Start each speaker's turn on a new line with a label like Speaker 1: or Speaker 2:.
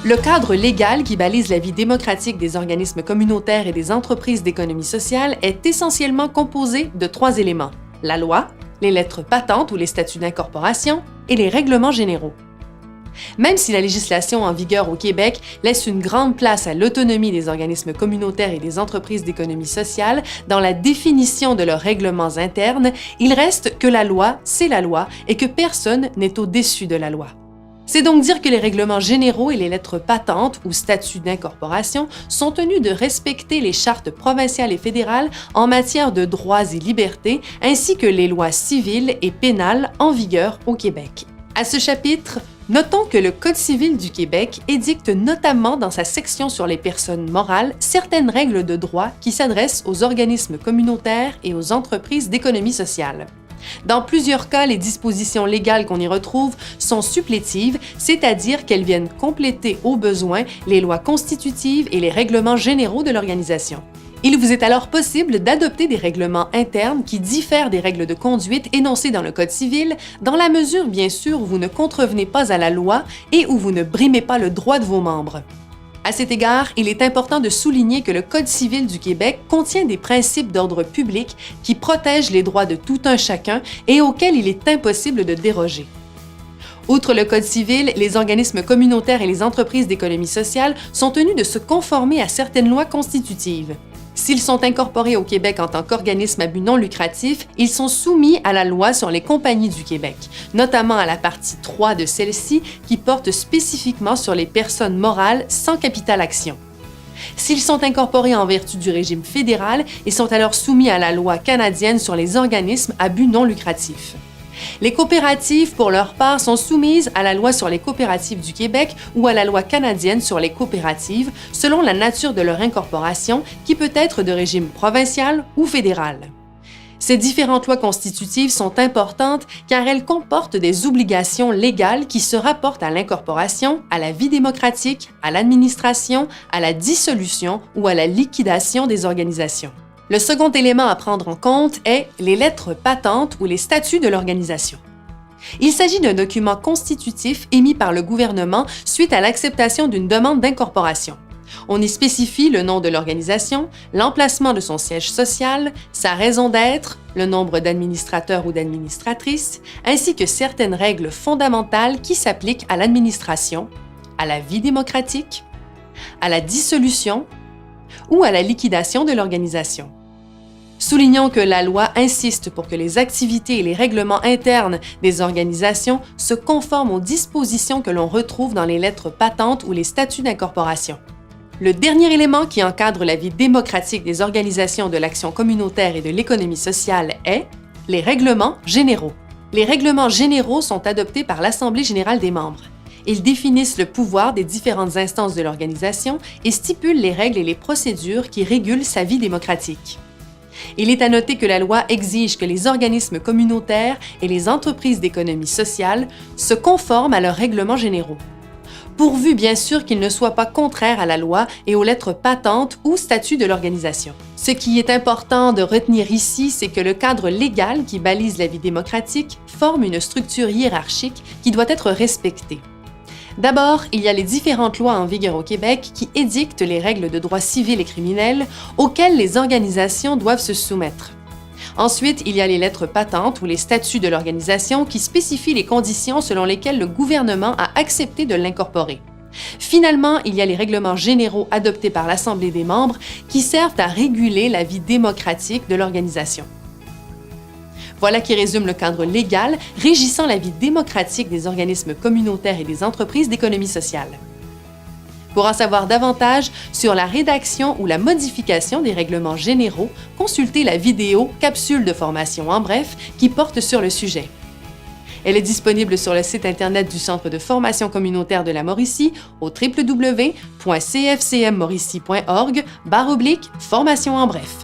Speaker 1: Le cadre légal qui balise la vie démocratique des organismes communautaires et des entreprises d'économie sociale est essentiellement composé de 3 éléments: la loi, les lettres patentes ou les statuts d'incorporation et les règlements généraux. Même si la législation en vigueur au Québec laisse une grande place à l'autonomie des organismes communautaires et des entreprises d'économie sociale dans la définition de leurs règlements internes, il reste que la loi, c'est la loi et que personne n'est au-dessus de la loi. C'est donc dire que les règlements généraux et les lettres patentes ou statuts d'incorporation sont tenus de respecter les chartes provinciales et fédérales en matière de droits et libertés, ainsi que les lois civiles et pénales en vigueur au Québec. À ce chapitre, notons que le Code civil du Québec édicte notamment dans sa section sur les personnes morales certaines règles de droit qui s'adressent aux organismes communautaires et aux entreprises d'économie sociale. Dans plusieurs cas, les dispositions légales qu'on y retrouve sont supplétives, c'est-à-dire qu'elles viennent compléter au besoin les lois constitutives et les règlements généraux de l'organisation. Il vous est alors possible d'adopter des règlements internes qui diffèrent des règles de conduite énoncées dans le Code civil, dans la mesure bien sûr où vous ne contrevenez pas à la loi et où vous ne brimez pas le droit de vos membres. À cet égard, il est important de souligner que le Code civil du Québec contient des principes d'ordre public qui protègent les droits de tout un chacun et auxquels il est impossible de déroger. Outre le Code civil, les organismes communautaires et les entreprises d'économie sociale sont tenus de se conformer à certaines lois constitutives. S'ils sont incorporés au Québec en tant qu'organismes à but non lucratif, ils sont soumis à la loi sur les compagnies du Québec, notamment à la partie 3 de celle-ci qui porte spécifiquement sur les personnes morales sans capital action. S'ils sont incorporés en vertu du régime fédéral, ils sont alors soumis à la loi canadienne sur les organismes à but non lucratif. Les coopératives, pour leur part, sont soumises à la loi sur les coopératives du Québec ou à la loi canadienne sur les coopératives, selon la nature de leur incorporation, qui peut être de régime provincial ou fédéral. Ces différentes lois constitutives sont importantes car elles comportent des obligations légales qui se rapportent à l'incorporation, à la vie démocratique, à l'administration, à la dissolution ou à la liquidation des organisations. Le second élément à prendre en compte est les lettres patentes ou les statuts de l'organisation. Il s'agit d'un document constitutif émis par le gouvernement suite à l'acceptation d'une demande d'incorporation. On y spécifie le nom de l'organisation, l'emplacement de son siège social, sa raison d'être, le nombre d'administrateurs ou d'administratrices, ainsi que certaines règles fondamentales qui s'appliquent à l'administration, à la vie démocratique, à la dissolution ou à la liquidation de l'organisation. Soulignons que la loi insiste pour que les activités et les règlements internes des organisations se conforment aux dispositions que l'on retrouve dans les lettres patentes ou les statuts d'incorporation. Le dernier élément qui encadre la vie démocratique des organisations de l'action communautaire et de l'économie sociale est les règlements généraux. Les règlements généraux sont adoptés par l'Assemblée générale des membres. Ils définissent le pouvoir des différentes instances de l'organisation et stipulent les règles et les procédures qui régulent sa vie démocratique. Il est à noter que la loi exige que les organismes communautaires et les entreprises d'économie sociale se conforment à leurs règlements généraux, pourvu bien sûr qu'ils ne soient pas contraires à la loi et aux lettres patentes ou statuts de l'organisation. Ce qui est important de retenir ici, c'est que le cadre légal qui balise la vie démocratique forme une structure hiérarchique qui doit être respectée. D'abord, il y a les différentes lois en vigueur au Québec qui édictent les règles de droit civil et criminel auxquelles les organisations doivent se soumettre. Ensuite, il y a les lettres patentes ou les statuts de l'organisation qui spécifient les conditions selon lesquelles le gouvernement a accepté de l'incorporer. Finalement, il y a les règlements généraux adoptés par l'Assemblée des membres qui servent à réguler la vie démocratique de l'organisation. Voilà qui résume le cadre légal régissant la vie démocratique des organismes communautaires et des entreprises d'économie sociale. Pour en savoir davantage sur la rédaction ou la modification des règlements généraux, consultez la vidéo « Capsule de formation en bref » qui porte sur le sujet. Elle est disponible sur le site Internet du Centre de formation communautaire de la Mauricie au www.cfcmmauricie.org/formation en bref.